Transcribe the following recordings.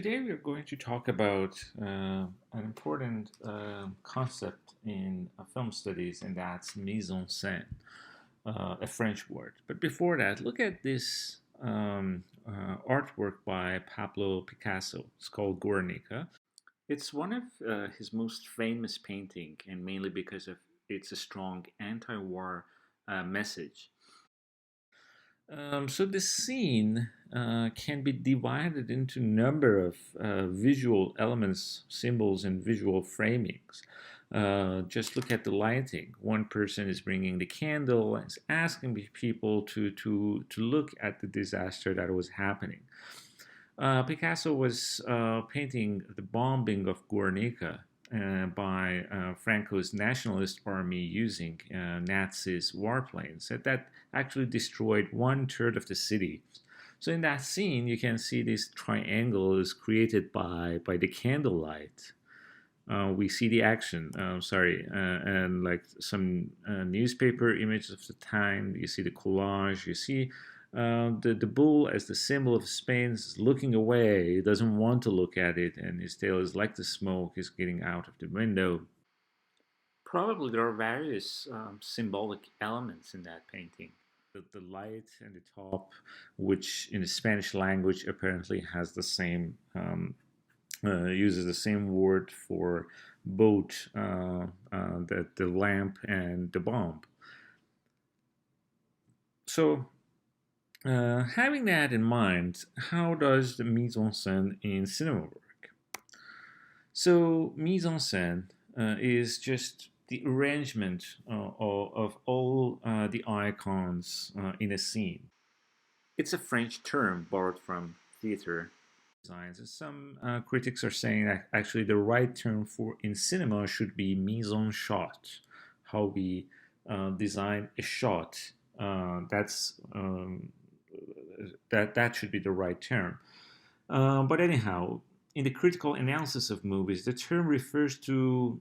Today we are going to talk about an important concept in film studies, and that's mise-en-scene, a French word. But before that, look at this artwork by Pablo Picasso. It's called Guernica. It's one of his most famous painting, and mainly because of its a strong anti-war message. So the scene can be divided into a number of visual elements, symbols, and visual framings. Just look at the lighting. One person is bringing the candle and is asking people to look at the disaster that was happening. Picasso was painting the bombing of Guernica by Franco's nationalist army using Nazis' warplanes that actually destroyed 1/3 of the city. So in that scene, you can see this triangle is created by the candlelight. We see the action, and like some newspaper images of the time. You see the collage. You see the bull as the symbol of Spain is looking away. He doesn't want to look at it, and his tail is like the smoke is getting out of the window. Probably there are various symbolic elements in that painting. The light and the top, which in the Spanish language apparently has the same uses the same word for both the lamp and the bomb. So, having that in mind, how does the mise-en-scene in cinema work? So, mise-en-scene is just the arrangement of all the icons in a scene. It's a French term borrowed from theater designs. And some critics are saying that actually the right term for in cinema should be mise-en-shot, how we design a shot. That should be the right term. But anyhow, in the critical analysis of movies, the term refers to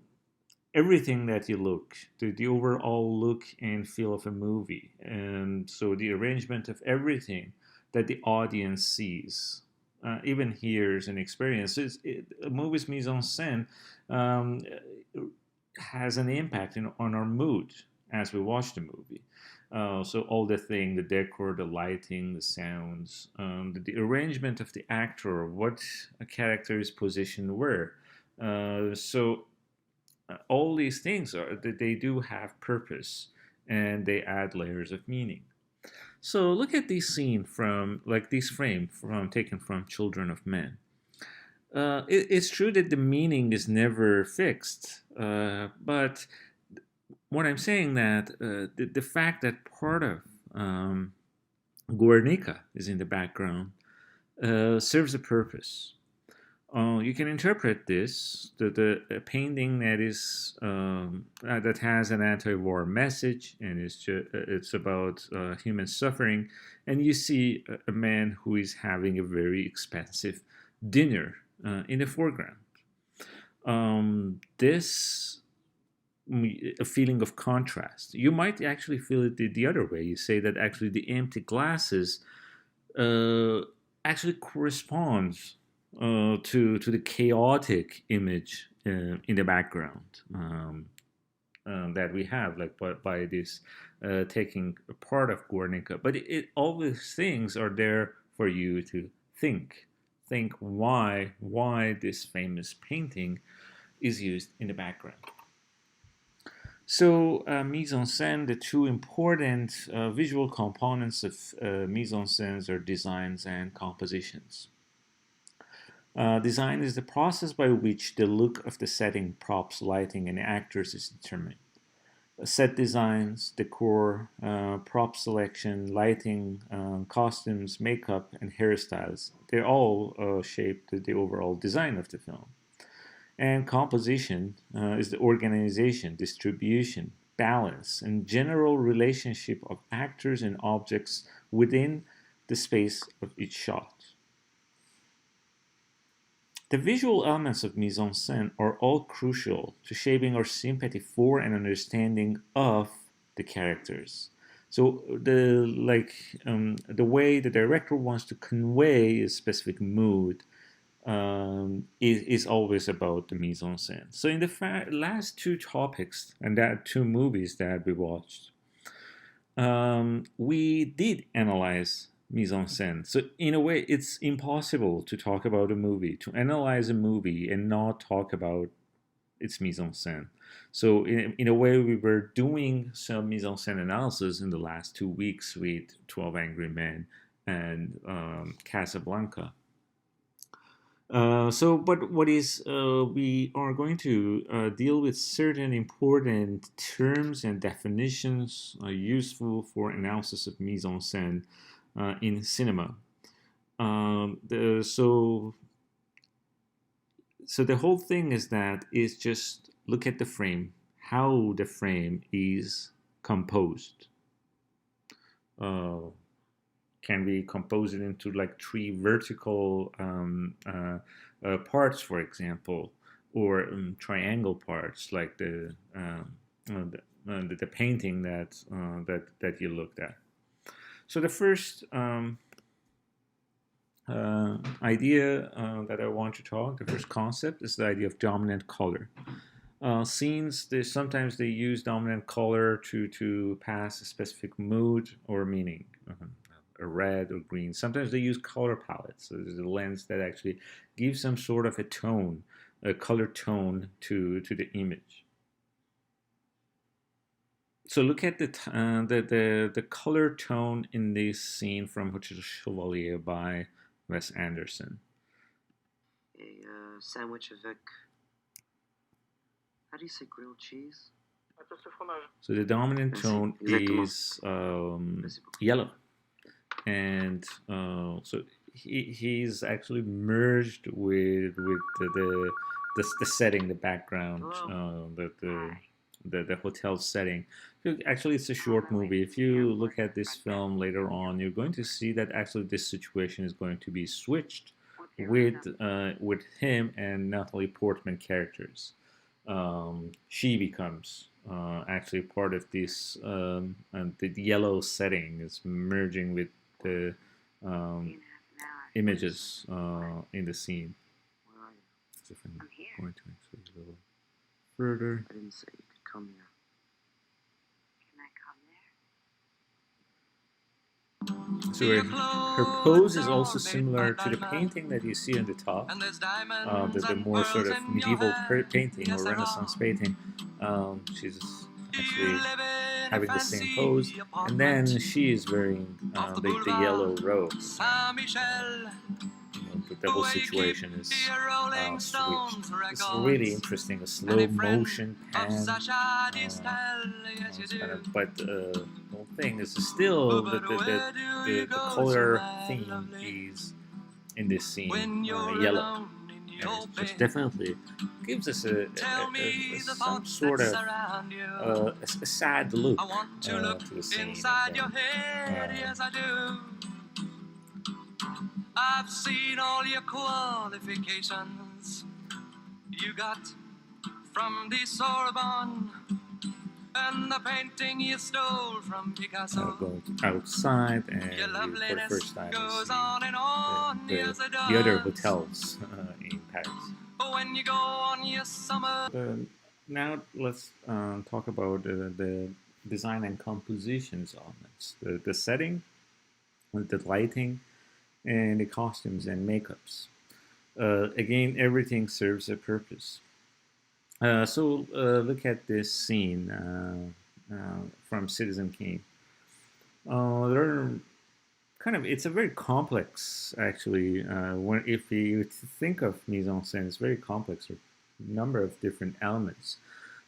everything that you look, to the overall look and feel of a movie, and so the arrangement of everything that the audience sees, even hears and experiences. A movie's mise-en-scene um, has an impact on our mood as we watch the movie. So all the thing, the decor, the lighting, the sounds, the arrangement of the actor, what a character is positioned where. All these things are that they do have purpose and they add layers of meaning. So look at this scene from like this frame from taken from Children of Men. It's true that the meaning is never fixed, but what I'm saying that the fact that part of Guernica is in the background serves a purpose. You can interpret this the painting that is that has an anti-war message, and it's about human suffering, and you see a man who is having a very expensive dinner in the foreground. This a feeling of contrast. You might actually feel it the other way. You say that actually the empty glasses uh, actually corresponds to the chaotic image in the background that we have, like by this taking a part of Guernica. But all these things are there for you to think why this famous painting is used in the background. So, mise-en-scene, the two important visual components of mise-en-scenes are designs and compositions. Design is the process by which the look of the setting, props, lighting, and actors is determined. Set designs, decor, prop selection, lighting, costumes, makeup, and hairstyles, they all shape the overall design of the film. And composition is the organization, distribution, balance, and general relationship of actors and objects within the space of each shot. The visual elements of mise-en-scene are all crucial to shaping our sympathy for and understanding of the characters. So the way the director wants to convey a specific mood is always about the mise-en-scène. So in the last two topics and that two movies that we watched, we did analyze mise-en-scène. So in a way, it's impossible to talk about a movie, to analyze a movie and not talk about its mise-en-scène. So in a way, we were doing some mise-en-scène analysis in the last 2 weeks with 12 Angry Men and Casablanca. But what is we are going to deal with certain important terms and definitions useful for analysis of mise-en-scène in cinema. So the whole thing is just look at the frame, how the frame is composed. Can we compose it into like three vertical parts, for example, or triangle parts, like the painting that you looked at. So the first idea that I want to talk, the first concept, is the idea of dominant color. Scenes, sometimes they use dominant color to pass a specific mood or meaning. A red or green. Sometimes they use color palettes. So there's a lens that actually gives some sort of a tone, a color tone to the image. So look at the color tone in this scene from Hotel Chevalier by Wes Anderson. A sandwich avec, how do you say grilled cheese? So the dominant tone is yellow. And so he's actually merged with the setting, the background, the hotel setting. Actually, it's a short movie. If you look at this film later on, you're going to see that actually this situation is going to be switched with him and Natalie Portman characters. She becomes actually part of this, and the yellow setting is merging with the images in the scene. So if I'm going to actually a little further. I didn't say you could come here. So her pose is also similar to the painting that you see on the top, the more sort of medieval painting or Renaissance painting. She's actually having the same pose, and then she is wearing the yellow robe. The whole situation is switched. It's really interesting, a slow motion pan. But the whole thing is still the color theme is in this scene yellow. And it just definitely gives us some sort of a sad look to the scene. I've seen all your qualifications you got from the Sorbonne and the painting you stole from Picasso. Go outside and your for the first time goes on and on, the other hotels in Paris. When you go on your summer. Now let's talk about the design and compositions elements. The setting, the lighting, and the costumes and makeups. Again, everything serves a purpose. So look at this scene from Citizen Kane. It's a very complex, actually. If you think of mise-en-scène, it's very complex, a number of different elements.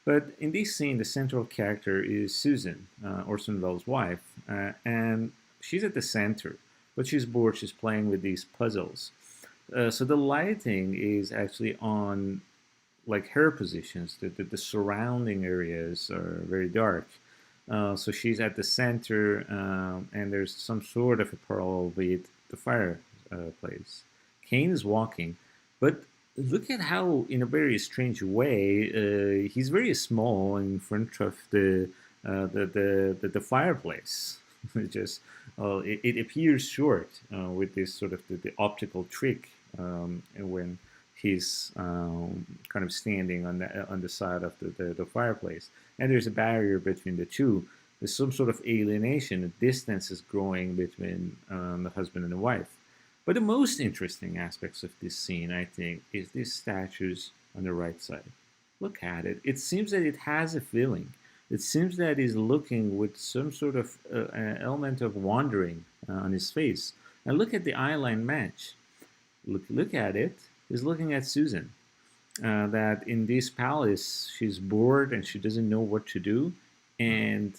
But in this scene, the central character is Susan, Orson Welles' wife, and she's at the center. But she's bored, she's playing with these puzzles. So the lighting is actually on like her positions. The surrounding areas are very dark. So she's at the center, and there's some sort of a parallel with the fireplace. Kane is walking, but look at how, in a very strange way, he's very small in front of the fireplace. It appears short with this sort of the optical trick and when he's kind of standing on the side of the fireplace, and there's a barrier between the two. There's some sort of alienation. A distance is growing between the husband and the wife. But the most interesting aspects of this scene, I think, is these statues on the right side. Look at it. It seems that it has a feeling. It seems that he's looking with some sort of element of wandering on his face. And look at the eyeline match. Look at it. He's looking at Susan. That in this palace, she's bored and she doesn't know what to do. And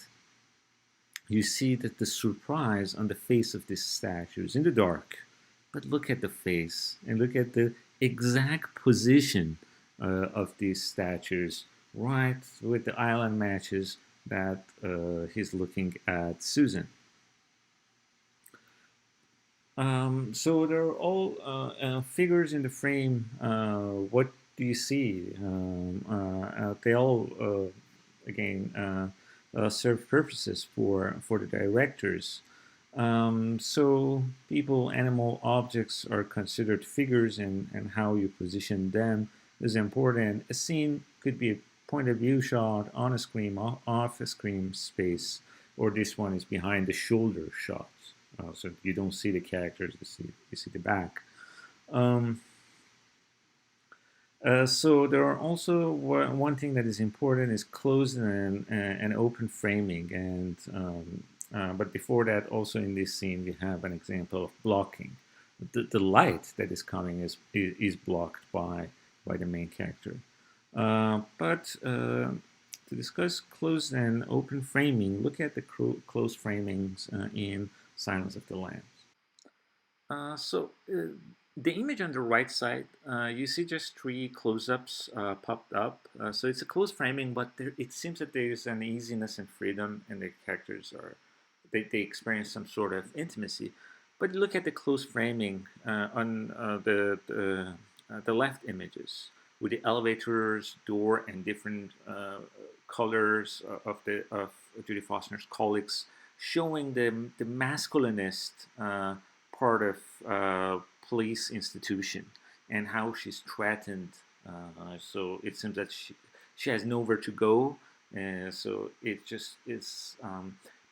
you see that the surprise on the face of these statues in the dark. But look at the face and look at the exact position of these statues, right with the island matches that he's looking at Susan. So there are all figures in the frame. What do you see? They all, again, serve purposes for the directors. So people, animal, objects are considered figures, and how you position them is important. A scene could be a point of view shot, on a screen, off a screen space, or this one is behind the shoulder shots. So you don't see the characters, you see the back. So there are also one thing that is important is closed and open framing, and but before that, also in this scene, we have an example of blocking. The light that is coming is blocked by the main character. But to discuss closed and open framing, look at the closed framings in Silence of the Lambs. The image on the right side, you see just three close-ups popped up. So it's a close framing, but it seems that there is an easiness and freedom, and the characters they experience some sort of intimacy. But look at the close framing on the left images with the elevators, door, and different colors of Judy Foster's colics, showing the masculinist part of police institution and how she's threatened. So it seems that she has nowhere to go. So it just is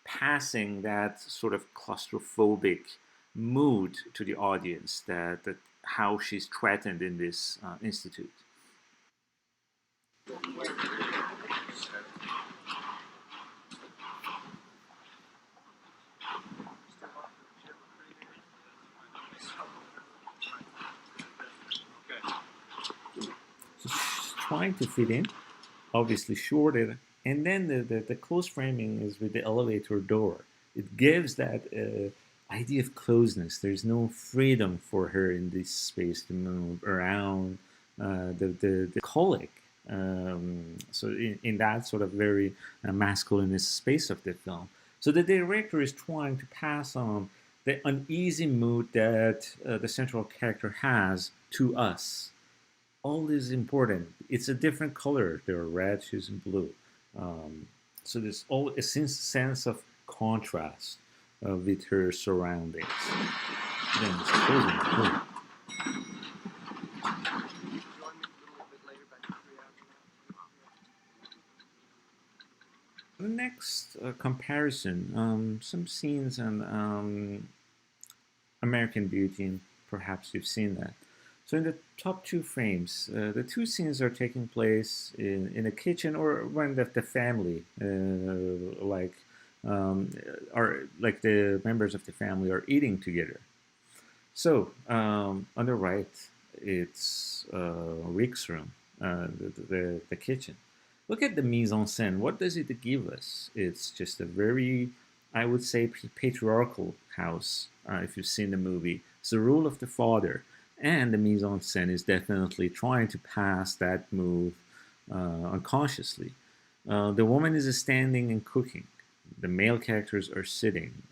passing that sort of claustrophobic mood to the audience that how she's threatened in this institute. So she's trying to fit in, obviously shorted, and then the close framing is with the elevator door. It gives that idea of closeness. There's no freedom for her in this space to move around the colic. So in that sort of very masculinist space of the film. So the director is trying to pass on the uneasy mood that the central character has to us. All is important. It's a different color. There are red, she's in blue. So there's all a sense of contrast with her surroundings. Then it's closing. The next comparison, some scenes on American Beauty, and perhaps you've seen that. So in the top two frames, the two scenes are taking place in a kitchen or when the family, are like the members of the family are eating together. So on the right, it's Rick's room, the kitchen. Look at the mise-en-scene. What does it give us? It's just a very, I would say, patriarchal house. If you've seen the movie, it's the rule of the father. And the mise-en-scene is definitely trying to pass that move unconsciously. The woman is standing and cooking. The male characters are sitting.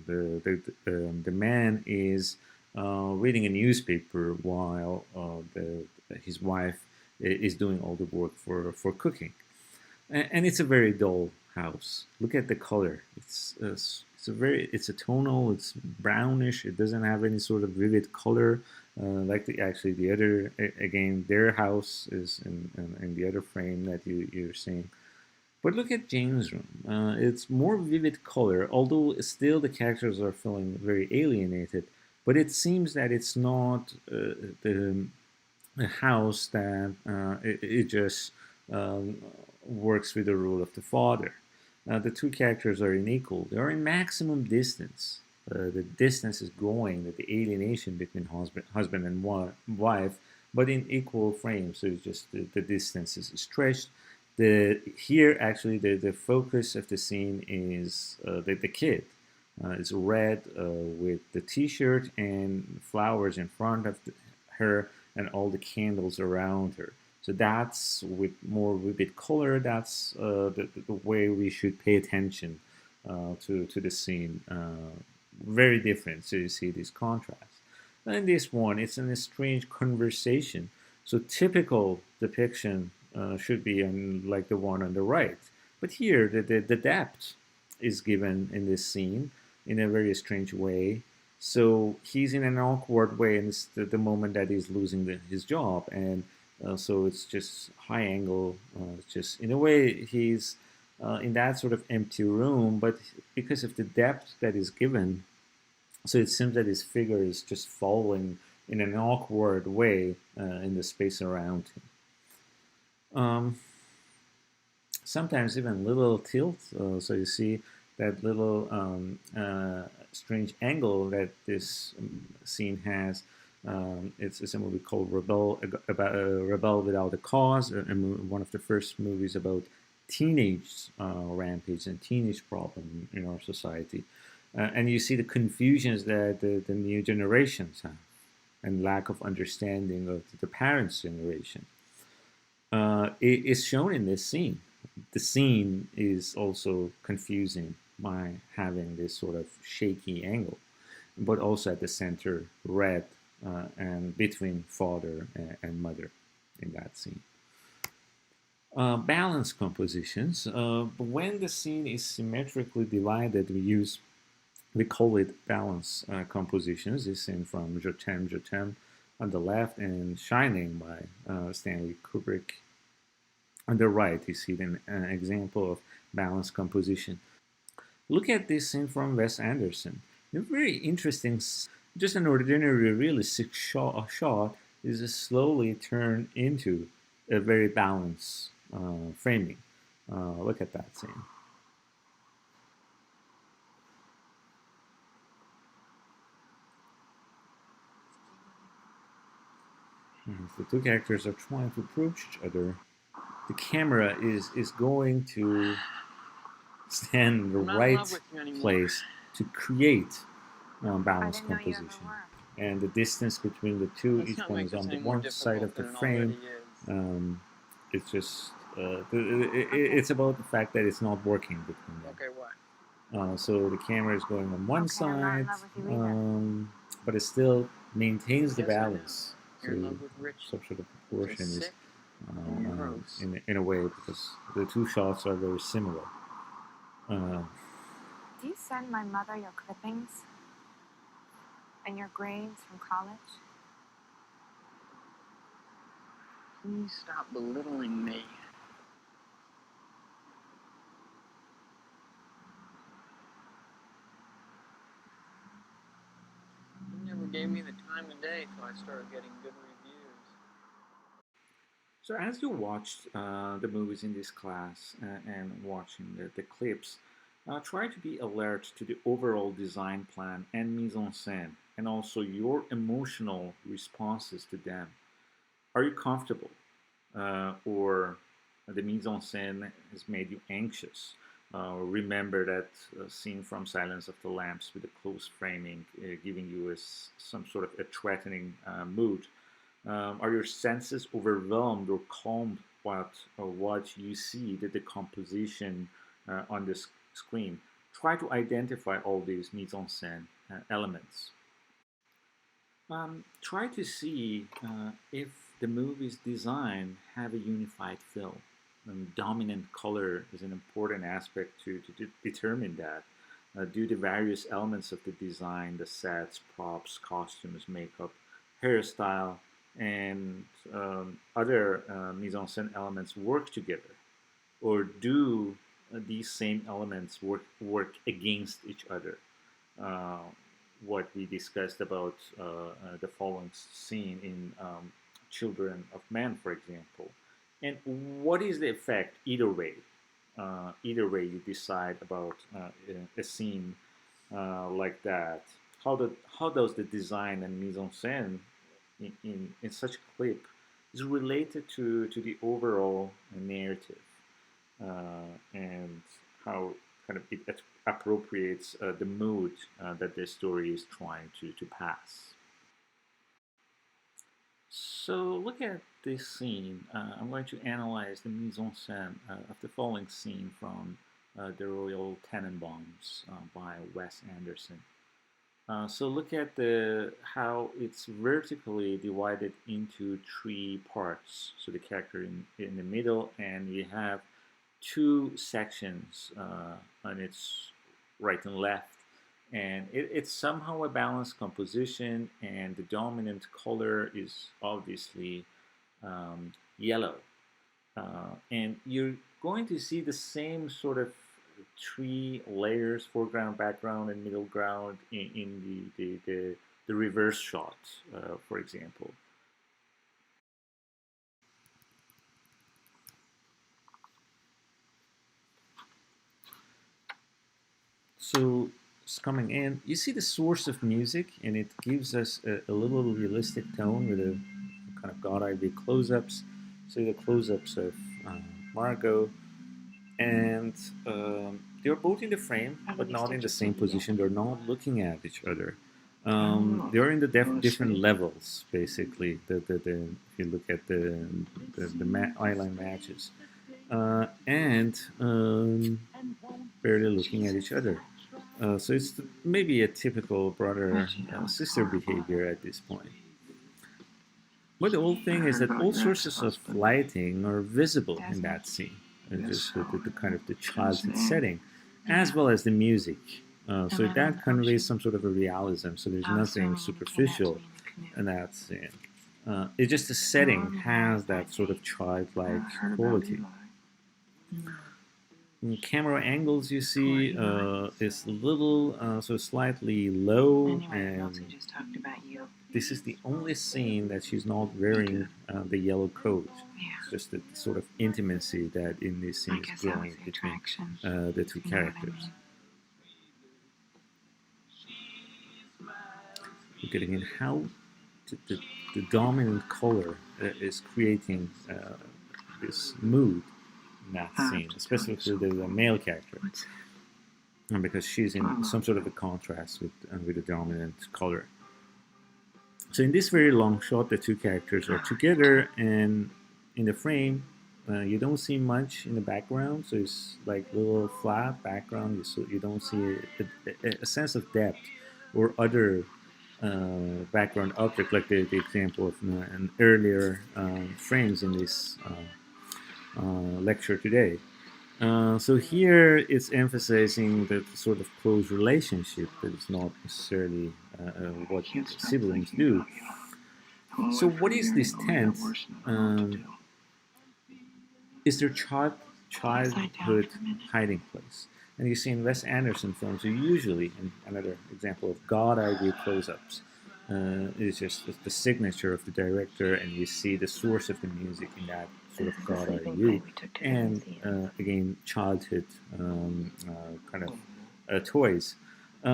The man is reading a newspaper while his wife is doing all the work for cooking. And it's a very dull house. Look at the color. It's It's a tonal. It's brownish. It doesn't have any sort of vivid color. Like the other again, their house is in the other frame that you're seeing. But look at Jane's room. It's more vivid color, although still the characters are feeling very alienated. But it seems that it's not the a house that it just um, works with the rule of the father. The two characters are unequal. They are in maximum distance. The distance is growing, that the alienation between husband and wife, but in equal frames. So it's just the distance is stretched. Here actually the focus of the scene is the kid. It's red with the T-shirt and flowers in front of her and all the candles around her. So that's with more vivid color. That's the way we should pay attention to the scene. Very different. So you see this contrast. And this one, it's in a strange conversation. So typical depiction should be like the one on the right. But here, the depth is given in this scene in a very strange way. So he's in an awkward way, and it's the moment that he's losing his job, and so it's just high angle. Just in a way, he's in that sort of empty room, but because of the depth that is given, so it seems that his figure is just falling in an awkward way in the space around him. Sometimes even little tilt. So you see that little strange angle that this scene has. It's a movie called Rebel, about Rebel Without a Cause, one of the first movies about teenage rampage and teenage problem in our society. And you see the confusions that the new generations have and lack of understanding of the parents' generation. It is shown in this scene. The scene is also confusing by having this sort of shaky angle, but also at the center, red, and between father and mother in that scene. Balance compositions. When the scene is symmetrically divided, we call it balance compositions. This scene from Je t'aime on the left and Shining by Stanley Kubrick on the right. You see an example of balance composition. Look at this scene from Wes Anderson. A very interesting, just an ordinary realistic shot is slowly turned into a very balanced framing. Look at that scene. As the two characters are trying to approach each other, the camera is going to stand in the right place to create balanced composition. And the distance between the two, each one is on the one side of the frame. It's just it's about the fact that it's not working between them. Okay, what? So the camera is going on one side, but it still maintains the balance. So some sort of proportion is in a way because the two shots are very similar. Do you send my mother your clippings and your grades from college? Please stop belittling me. You never gave me the time of day till I started getting good reviews. So as you watched the movies in this class and watching the clips, try to be alert to the overall design plan and mise-en-scene, and also your emotional responses to them. Are you comfortable? Or the mise-en-scene has made you anxious? Remember that scene from Silence of the Lambs with the close framing, giving you some sort of a threatening mood. Are your senses overwhelmed or calmed what you see, the composition on the screen? Try to identify all these mise-en-scene elements. Try to see if the movie's design have a unified feel. Dominant color is an important aspect to determine that. due to various elements of the design, the sets, props, costumes, makeup, hairstyle, and other mise-en-scene elements work together, or do these same elements work against each other? Uh, what we discussed about the following scene in Children of Men, for example. And what is the effect either way? Either way you decide about a scene like that. How does the design and mise en scène in such a clip is related to the overall narrative, and how kind of it appropriates the mood that the story is trying to pass. So look at this scene. I'm going to analyze the mise-en-scène of the following scene from The Royal Tenenbaums by Wes Anderson. So look at how it's vertically divided into three parts. So the character in the middle, and we have two sections on its right and left. And it's somehow a balanced composition, and the dominant color is obviously yellow. And you're going to see the same sort of three layers: foreground, background, and middle ground in the reverse shot, for example. So it's coming in. You see the source of music, and it gives us a little realistic tone with a kind of God eye close-ups. So the close-ups of Margot, and they're both in the frame, but not in the same position. They're not looking at each other. They're in the different levels, basically. If you look at the eyeline matches, and barely looking at each other. So it's maybe a typical brother sister behavior at this point. But the whole thing is that all sources of lighting are visible in that scene, just the kind of the childhood setting, as well as the music. So that conveys some sort of a realism. So there's nothing superficial in that scene. It's just the setting has that sort of childlike quality. In camera angles, you see is little, so slightly low, and this is the only scene that she's not wearing the yellow coat. It's just the sort of intimacy that in this scene is growing between the two characters. We're getting in how the dominant color is creating this mood in that scene, especially for the male character, and because she's in some sort of a contrast with the dominant color. So in this very long shot, the two characters are together, and in the frame, you don't see much in the background, so it's like a little flat background. You don't see a sense of depth or other background object, like the example of an earlier frames in this lecture today. So here it's emphasizing that sort of close relationship that is not necessarily what siblings do. So what is this tent? Is their childhood hiding place? And you see in Wes Anderson films, you usually, and another example of God eye view close-ups, is just the signature of the director, and you see the source of the music in that sort of God eye view, and again, childhood kind of toys.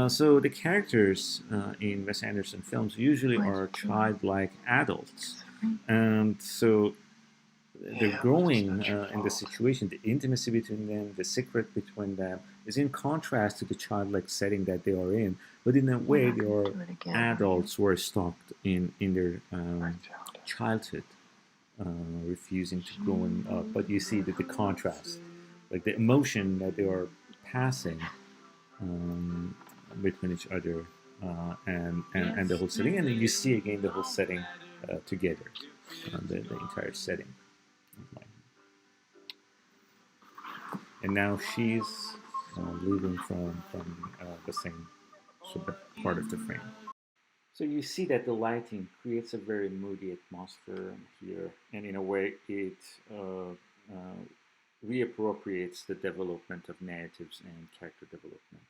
So the characters in Wes Anderson films usually are childlike adults, and so they're growing in the situation. The intimacy between them, the secret between them, is in contrast to the childlike setting that they are in. But in a way, they are adults who are stuck in their childhood, refusing to grow up. But you see that the contrast, like the emotion that they are passing between each other and the whole setting, and then you see again the whole setting together, the entire setting. And now she's leaving from the same part of the frame. So you see that the lighting creates a very moody atmosphere here, and in a way it reappropriates the development of narratives and character development.